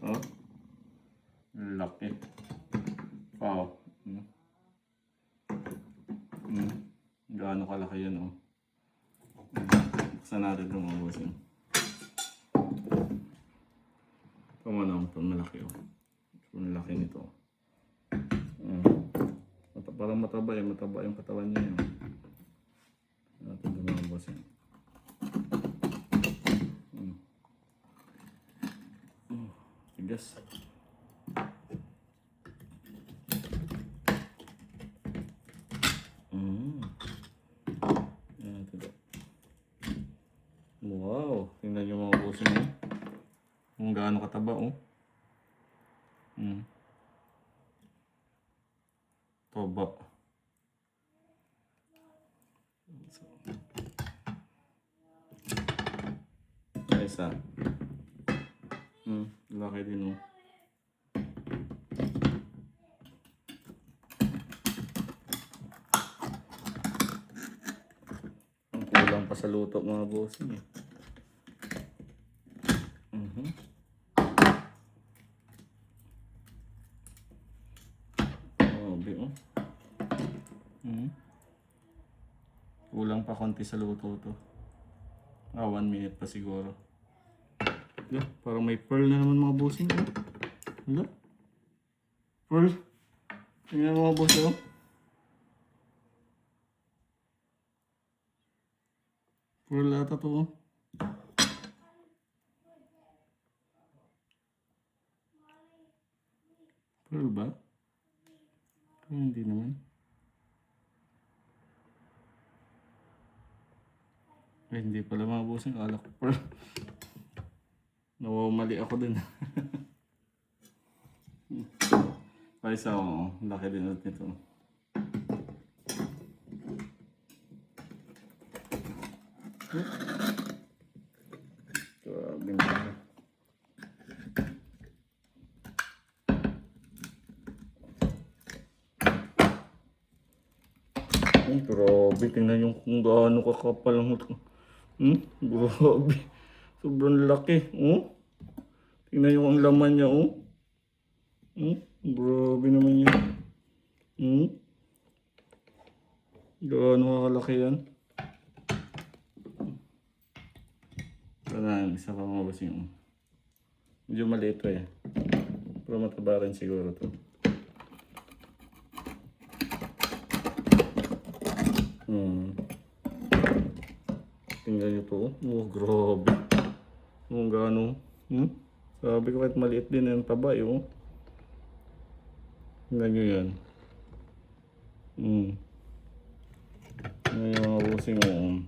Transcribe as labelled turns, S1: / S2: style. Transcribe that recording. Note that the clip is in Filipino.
S1: Oh. Laki. Wow. Gaano kalaki yan, oh. Buksan natin itong mga bossing. Ito mo na, ito malaki, oh. Ang laki nito. Parang mataba yung katawan niya. Natin ito mga bossing. Tigas. Wow, tingnan niyo mga bossing mo. Kung gaano kataba, oh. Taba. Isa. Laki din, oh. Ang kulang pa sa luto mga bossing, eh. Oh. Kulang pa konti sa luto to. 1 minute pa siguro. Yeah, parang may pearl na naman mga bossing. Hala? Pearl? Tingnan mga bossing, oh. Pearl ata to, oh. Pearl ba? Hindi naman. Hindi pala mga bossing. Akala ko pearl. Nawawmali ako dun. Paisa ako. Laki din ulit nito. Grabe na. Grabe, tingnan yung kung gaano kakapal ang grabe. Sobrang laki. Tingnan yung ang laman niya, oh. Grabe naman yan. Gaano kakalaki yan. Ito na, isa pa mga bossing. Medyo maliit to, eh. Pero mataba rin siguro to. Tingnan nyo to. Grabe. Kung gaano. Sabi ko kahit maliit din yung taba, oh. Tingnan nyo yan. Tingnan yung mga bossing, oh.